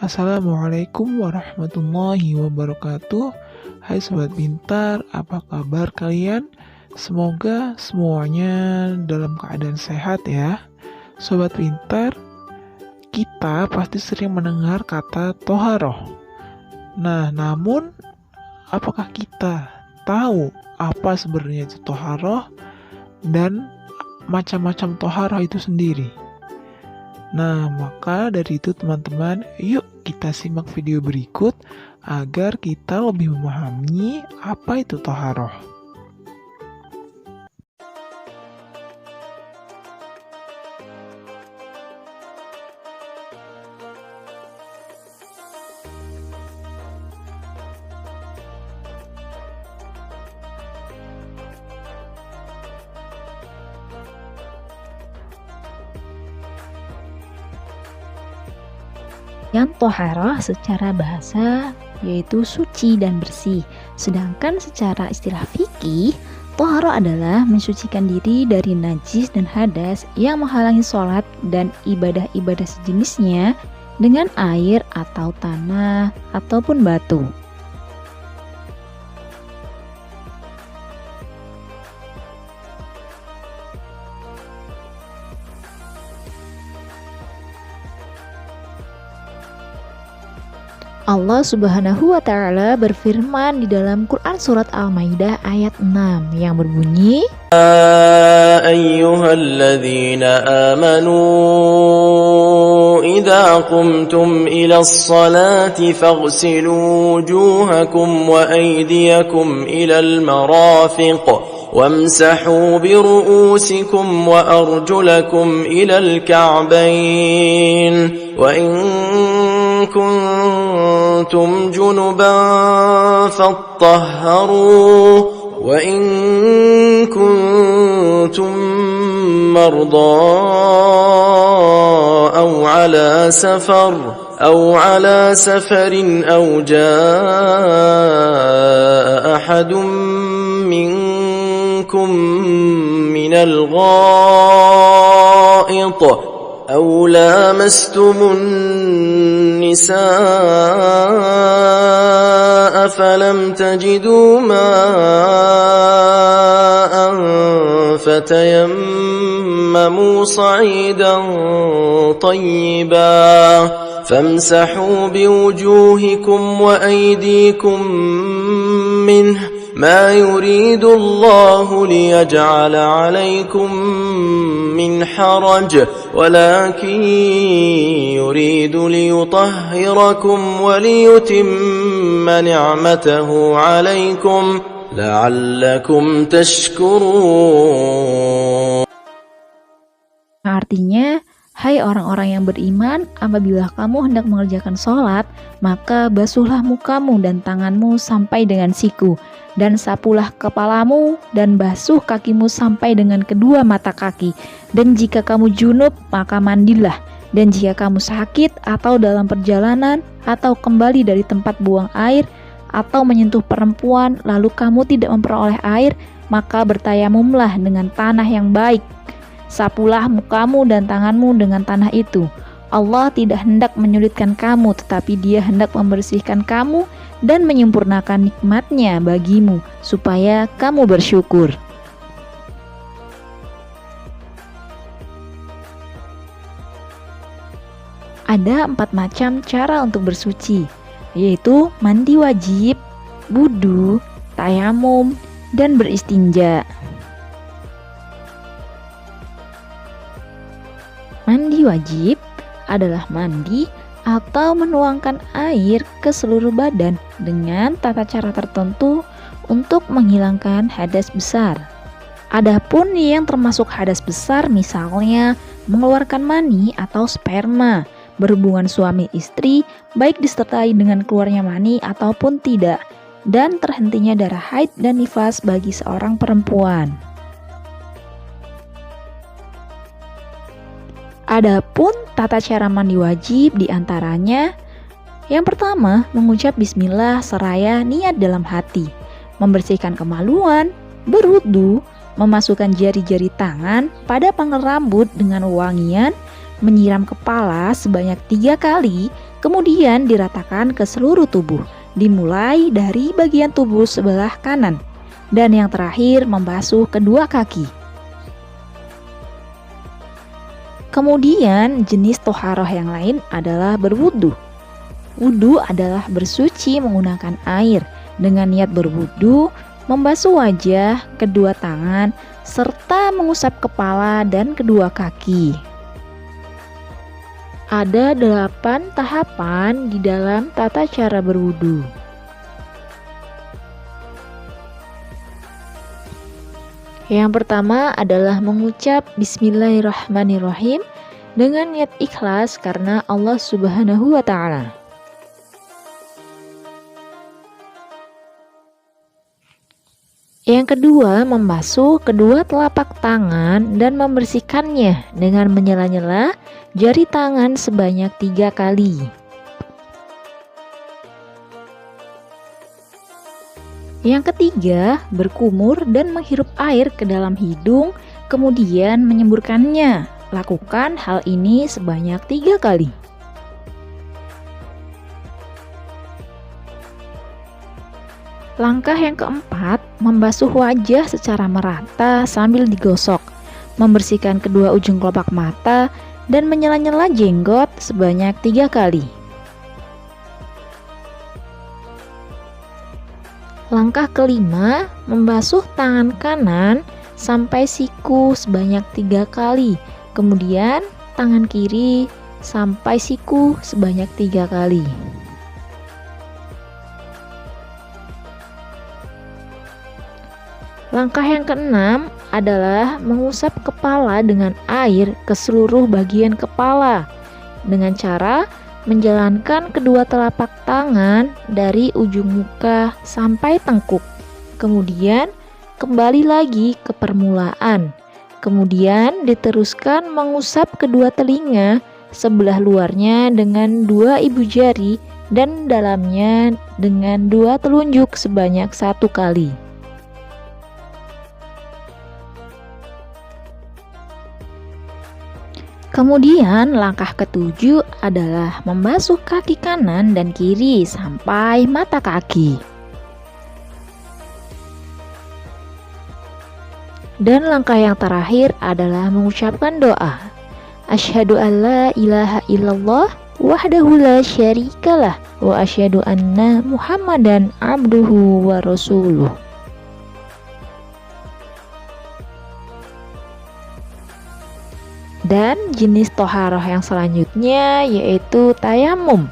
Assalamualaikum warahmatullahi wabarakatuh. Hai Sobat Pintar, apa kabar kalian? Semoga semuanya dalam keadaan sehat ya. Sobat Pintar, kita pasti sering mendengar kata toharoh. Nah, namun apakah kita tahu apa sebenarnya itu toharoh dan macam-macam toharoh itu sendiri? Nah, maka dari itu teman-teman, yuk kita simak video berikut agar kita lebih memahami apa itu toharoh. Yang toharoh secara bahasa yaitu suci dan bersih. Sedangkan secara istilah fikih, toharoh adalah mensucikan diri dari najis dan hadas yang menghalangi sholat dan ibadah-ibadah sejenisnya dengan air atau tanah ataupun batu. Allah Subhanahu wa Ta'ala berfirman di dalam Quran Surat Al-Maidah ayat 6 yang berbunyi, Ya ayyuhalladzina amanu idza qumtum ila ssalati faghsilu wujuhakum wa aydiyakum ila al-marafiq wamsahu bi ru'usikum wa arjulakum ila al-ka'bayn wa in كنتم جنبا فاطهروا وإن كنتم مرضى أو على سفر أو جاء أحد منكم من الغائط أو لامستم النساء فلم تجدوا ماء فتيمموا صعيدا طيبا فامسحوا بوجوهكم وأيديكم منه ما يريد الله ليجعل عليكم من حرج ولكن يريد ليطهركم وليتم نعمته عليكم لعلكم تشكرون. Artinya, hai orang-orang yang beriman, apabila kamu hendak mengerjakan sholat, maka basuhlah mukamu dan tanganmu sampai dengan siku, dan sapulah kepalamu dan basuh kakimu sampai dengan kedua mata kaki. Dan jika kamu junub, maka mandilah. Dan jika kamu sakit atau dalam perjalanan atau kembali dari tempat buang air atau menyentuh perempuan lalu kamu tidak memperoleh air, maka bertayamumlah dengan tanah yang baik. Sapulah mukamu dan tanganmu dengan tanah itu. Allah tidak hendak menyulitkan kamu, tetapi Dia hendak membersihkan kamu dan menyempurnakan nikmat-Nya bagimu, supaya kamu bersyukur. Ada 4 macam cara untuk bersuci, yaitu mandi wajib, wudu, tayamum, dan beristinja. Mandi wajib adalah mandi atau menuangkan air ke seluruh badan dengan tata cara tertentu untuk menghilangkan hadas besar. Adapun yang termasuk hadas besar misalnya mengeluarkan mani atau sperma, berhubungan suami istri baik disertai dengan keluarnya mani ataupun tidak, dan terhentinya darah haid dan nifas bagi seorang perempuan. Adapun tata cara mandi wajib diantaranya, yang pertama mengucap bismillah seraya niat dalam hati, membersihkan kemaluan, berwudu, memasukkan jari-jari tangan pada pangkal rambut dengan wangian, menyiram kepala sebanyak 3 kali, Kemudian diratakan ke seluruh tubuh, dimulai dari bagian tubuh sebelah kanan. Dan yang terakhir membasuh kedua kaki. Kemudian jenis toharoh yang lain adalah berwudu. Wudu adalah bersuci menggunakan air dengan niat berwudu, membasuh wajah, kedua tangan, serta mengusap kepala dan kedua kaki. Ada 8 tahapan di dalam tata cara berwudu. Yang pertama adalah mengucap Bismillahirrahmanirrahim dengan niat ikhlas karena Allah Subhanahu wa Ta'ala. Yang kedua, membasuh kedua telapak tangan dan membersihkannya dengan menyela-nyela jari tangan sebanyak 3 kali. Yang ketiga, berkumur dan menghirup air ke dalam hidung, kemudian menyemburkannya. Lakukan hal ini sebanyak 3 kali. Langkah yang keempat, membasuh wajah secara merata sambil digosok, membersihkan kedua ujung kelopak mata, dan menyela-nyela jenggot sebanyak 3 kali. Langkah kelima, membasuh tangan kanan sampai siku sebanyak 3 kali, kemudian tangan kiri sampai siku sebanyak 3 kali. Langkah yang keenam adalah mengusap kepala dengan air ke seluruh bagian kepala dengan cara menjalankan kedua telapak tangan dari ujung muka sampai tengkuk. Kemudian kembali lagi ke permulaan. Kemudian diteruskan mengusap kedua telinga sebelah luarnya dengan 2 ibu jari dan dalamnya dengan 2 telunjuk sebanyak 1 kali. Kemudian langkah ketujuh adalah membasuh kaki kanan dan kiri sampai mata kaki. Dan langkah yang terakhir adalah mengucapkan doa. Asyhadu an la ilaha illallah wahdahu la syarikalah wa asyhadu anna Muhammadan abduhu wa rasuluh. Dan jenis toharoh yang selanjutnya yaitu tayamum.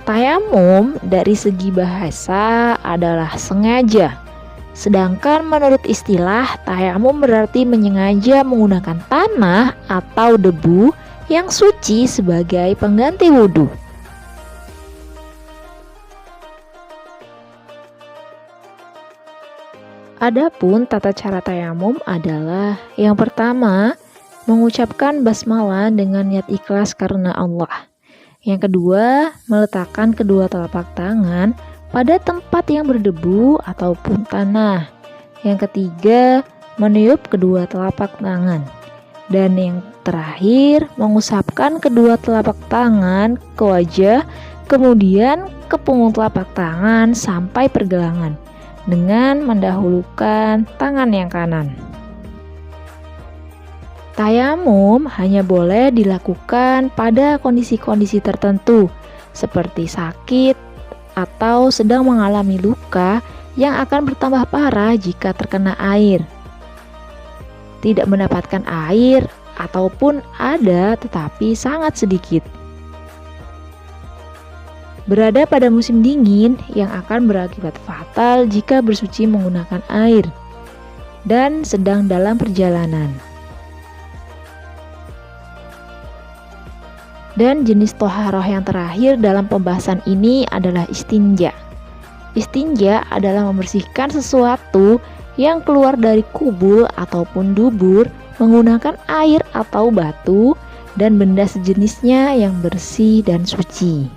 Tayamum dari segi bahasa adalah sengaja. Sedangkan menurut istilah, tayamum berarti menyengaja menggunakan tanah atau debu yang suci sebagai pengganti wudhu. Adapun tata cara tayamum adalah yang pertama, mengucapkan basmalah dengan niat ikhlas karena Allah. Yang kedua, meletakkan kedua telapak tangan pada tempat yang berdebu ataupun tanah. Yang ketiga, meniup kedua telapak tangan. Dan yang terakhir, mengusapkan kedua telapak tangan ke wajah, kemudian ke punggung telapak tangan sampai pergelangan, dengan mendahulukan tangan yang kanan. Tayamum hanya boleh dilakukan pada kondisi-kondisi tertentu, seperti sakit atau sedang mengalami luka yang akan bertambah parah jika terkena air. Tidak mendapatkan air ataupun ada tetapi sangat sedikit. Berada pada musim dingin yang akan berakibat fatal jika bersuci menggunakan air, dan sedang dalam perjalanan. Dan jenis toharoh yang terakhir dalam pembahasan ini adalah istinja. Istinja adalah membersihkan sesuatu yang keluar dari kubul ataupun dubur menggunakan air atau batu dan benda sejenisnya yang bersih dan suci.